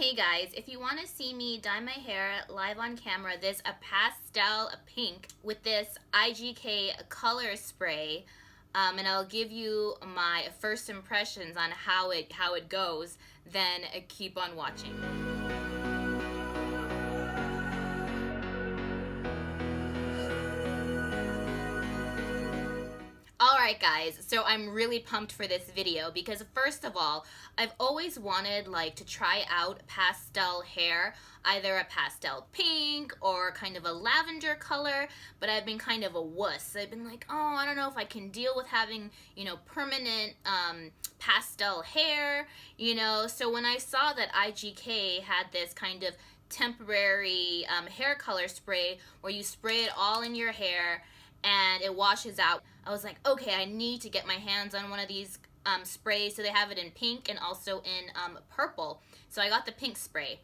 Hey guys, if you want to see me dye my hair live on camera, there's a pastel pink with this IGK Color Spray, and I'll give you my first impressions on how it goes, then keep on watching. Alright guys, so I'm really pumped for this video because first of all, I've always wanted to try out pastel hair, either a pastel pink or kind of a lavender color, but I've been kind of a wuss. I've been like, oh, I don't know if I can deal with having, permanent pastel hair, so when I saw that IGK had this kind of temporary hair color spray where you spray it all in your hair and it washes out, I was like, okay, I need to get my hands on one of these sprays. So they have it in pink and also in purple. So I got the pink spray,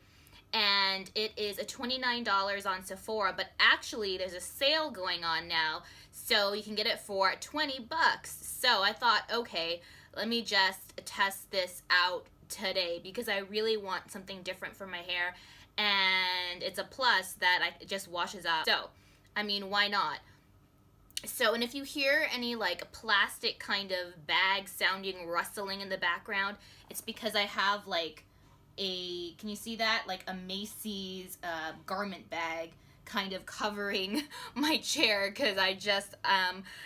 and it is a $29 on Sephora, but actually there's a sale going on now, so you can get it for 20 bucks. So I thought, okay, let me just test this out today because I really want something different for my hair, and it's a plus that it just washes out. So, I mean, why not? So, and if you hear any plastic kind of bag sounding rustling in the background, it's because I have can you see that? A Macy's garment bag kind of covering my chair because I just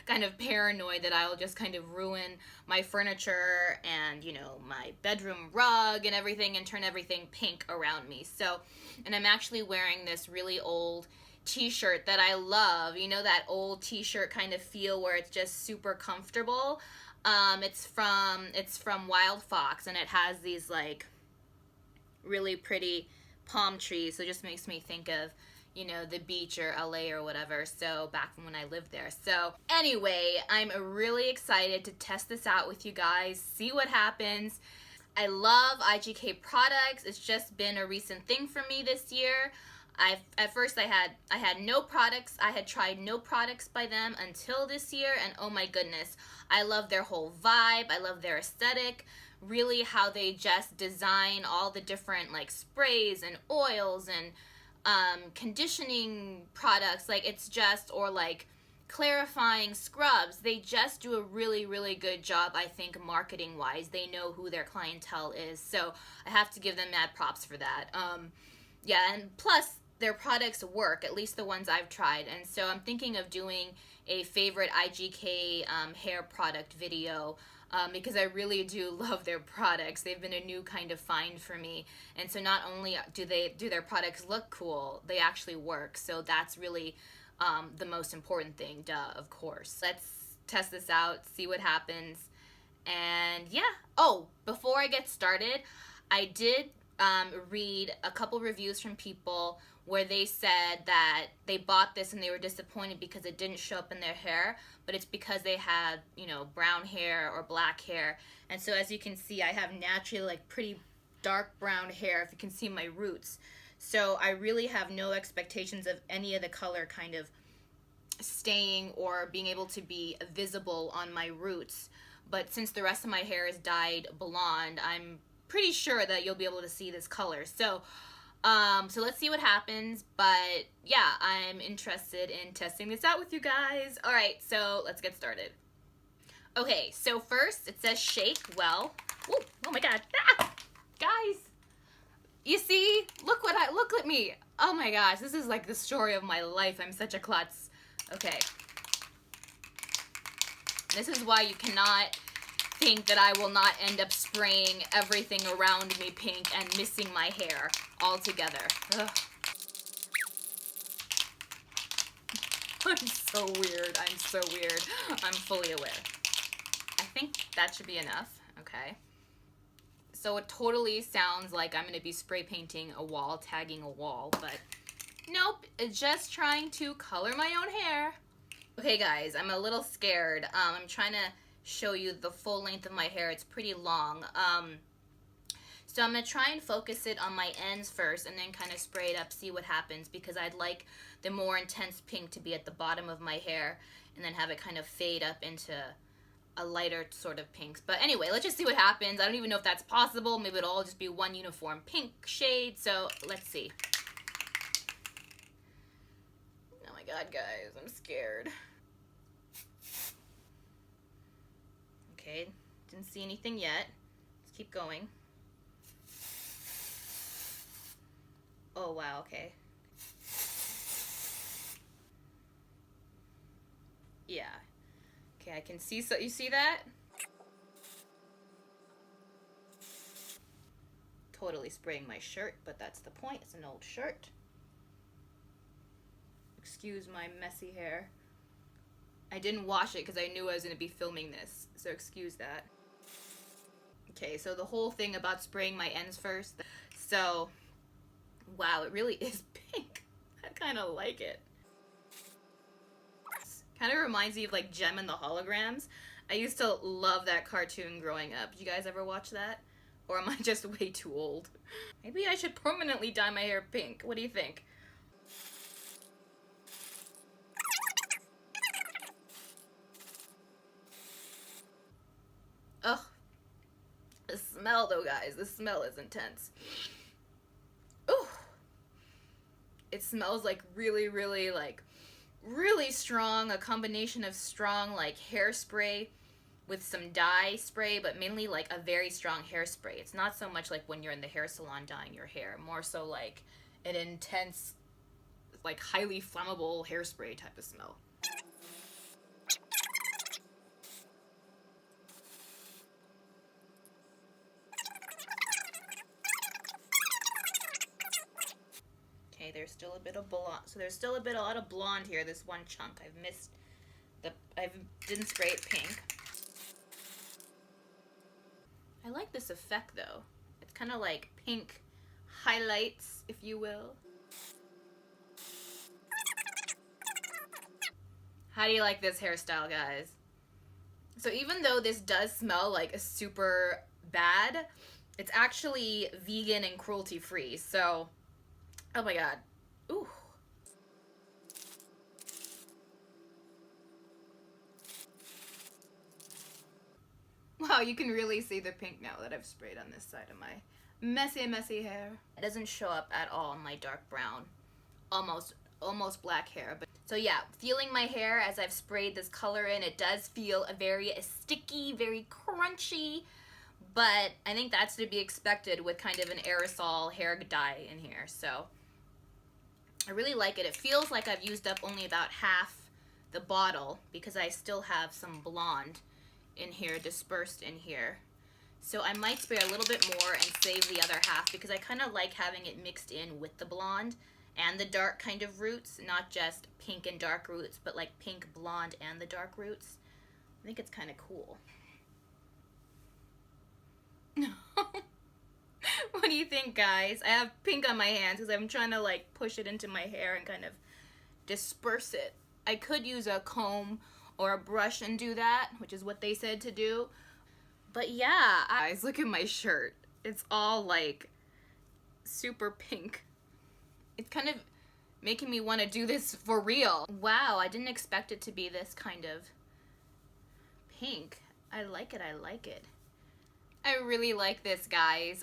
kind of paranoid that I'll just kind of ruin my furniture and, my bedroom rug and everything and turn everything pink around me. So, and I'm actually wearing this really old t-shirt that I love, that old t-shirt kind of feel where it's just super comfortable. It's from Wild Fox, and it has these really pretty palm trees, so it just makes me think of the beach or LA or whatever, so back from when I lived there. So anyway, I'm really excited to test this out with you guys, see what happens. I love IGK products. It's just been a recent thing for me this year. At first I had no products. I had tried no products by them until this year, and oh my goodness, I love their whole vibe. I love their aesthetic, really how they just design all the different sprays and oils and conditioning products, it's just, or clarifying scrubs. They just do a really, really good job, I think, marketing wise. They know who their clientele is, so I have to give them mad props for that. Yeah, and plus their products work, at least the ones I've tried, and so I'm thinking of doing a favorite IGK hair product video because I really do love their products. They've been a new kind of find for me, and so not only do their products look cool, they actually work, so that's really the most important thing, duh, of course. Let's test this out, see what happens, and yeah. Oh, before I get started, I did read a couple reviews from people where they said that they bought this and they were disappointed because it didn't show up in their hair, but it's because they had, brown hair or black hair. And so as you can see, I have naturally pretty dark brown hair, if you can see my roots. So I really have no expectations of any of the color kind of staying or being able to be visible on my roots. But since the rest of my hair is dyed blonde, I'm pretty sure that you'll be able to see this color. So let's see what happens. But yeah, I'm interested in testing this out with you guys. All right, so let's get started. Okay, so first it says shake well. Ooh, oh my god. Ah! Guys, you see, look at me. Oh my gosh, this is the story of my life. I'm such a klutz. Okay, this is why you cannot think that I will not end up spraying everything around me pink and missing my hair altogether. Ugh. I'm so weird. I'm so weird. I'm fully aware. I think that should be enough. Okay. So it totally sounds like I'm going to be spray painting a wall, tagging a wall, but nope. It's just trying to color my own hair. Okay, guys, I'm a little scared. I'm trying to show you the full length of my hair. It's pretty long. So I'm going to try and focus it on my ends first and then kind of spray it up, see what happens, because I'd like the more intense pink to be at the bottom of my hair and then have it kind of fade up into a lighter sort of pinks. But anyway, let's just see what happens. I don't even know if that's possible. Maybe it'll all just be one uniform pink shade. So let's see. Oh my god, guys, I'm scared. Okay, didn't see anything yet. Let's keep going. Oh wow, okay. Yeah. Okay, I can see, so you see that? Totally spraying my shirt, but that's the point. It's an old shirt. Excuse my messy hair. I didn't wash it because I knew I was going to be filming this, so excuse that. Okay, so the whole thing about spraying my ends first. So, wow, it really is pink. I kind of like it. Kind of reminds me of like Gem and the Holograms. I used to love that cartoon growing up. Did you guys ever watch that? Or am I just way too old? Maybe I should permanently dye my hair pink. What do you think? Ugh. The smell though, guys. The smell is intense. Ooh. It smells like really, really strong, a combination of strong like hairspray with some dye spray, but mainly like a very strong hairspray. It's not so much like when you're in the hair salon dyeing your hair, more so like an intense, like highly flammable hairspray type of smell. Okay, there's still a bit of blonde. So there's still a lot of blonde here. This one chunk I've missed. I didn't spray it pink. I like this effect though. It's kind of like pink highlights, if you will. How do you like this hairstyle, guys? So even though this does smell like a super bad, it's actually vegan and cruelty free. So, oh my god. Ooh. Wow, you can really see the pink now that I've sprayed on this side of my messy hair. It doesn't show up at all on my dark brown, almost black hair. But so yeah, feeling my hair as I've sprayed this color in, it does feel a very sticky, very crunchy, but I think that's to be expected with kind of an aerosol hair dye in here. So I really like it. It feels like I've used up only about half the bottle because I still have some blonde in here, dispersed in here. So I might spray a little bit more and save the other half because I kind of like having it mixed in with the blonde and the dark kind of roots, not just pink and dark roots, but like pink, blonde, and the dark roots. I think it's kind of cool. What do you think, guys? I have pink on my hands because I'm trying to like push it into my hair and kind of disperse it. I could use a comb or a brush and do that, which is what they said to do. But yeah, guys, look at my shirt. It's all like super pink. It's kind of making me want to do this for real. Wow, I didn't expect it to be this kind of pink. I like it, I like it. I really like this, guys.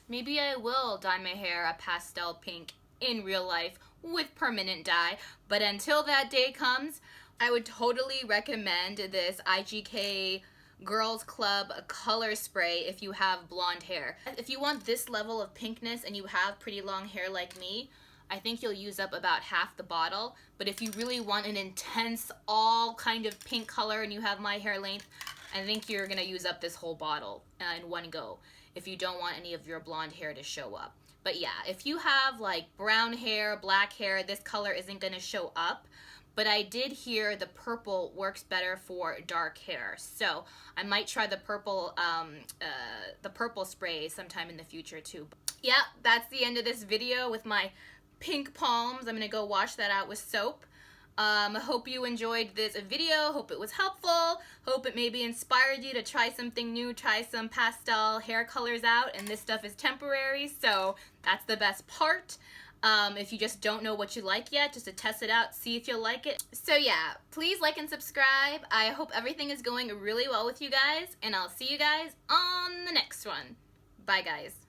Maybe I will dye my hair a pastel pink in real life with permanent dye. But until that day comes, I would totally recommend this IGK Girls Club Color Spray if you have blonde hair. If you want this level of pinkness and you have pretty long hair like me, I think you'll use up about half the bottle. But if you really want an intense, all kind of pink color and you have my hair length, I think you're gonna use up this whole bottle in one go if you don't want any of your blonde hair to show up. But yeah, if you have like brown hair, black hair, this color isn't gonna show up. But I did hear the purple works better for dark hair, so I might try the purple spray sometime in the future too. Yeah, that's the end of this video with my pink palms. I'm gonna go wash that out with soap. Hope you enjoyed this video. Hope it was helpful. Hope it maybe inspired you to try something new, try some pastel hair colors out. And this stuff is temporary, so that's the best part. if you just don't know what you like yet, just to test it out, see if you'll like it. So yeah, please like and subscribe. I hope everything is going really well with you guys, and I'll see you guys on the next one. Bye guys.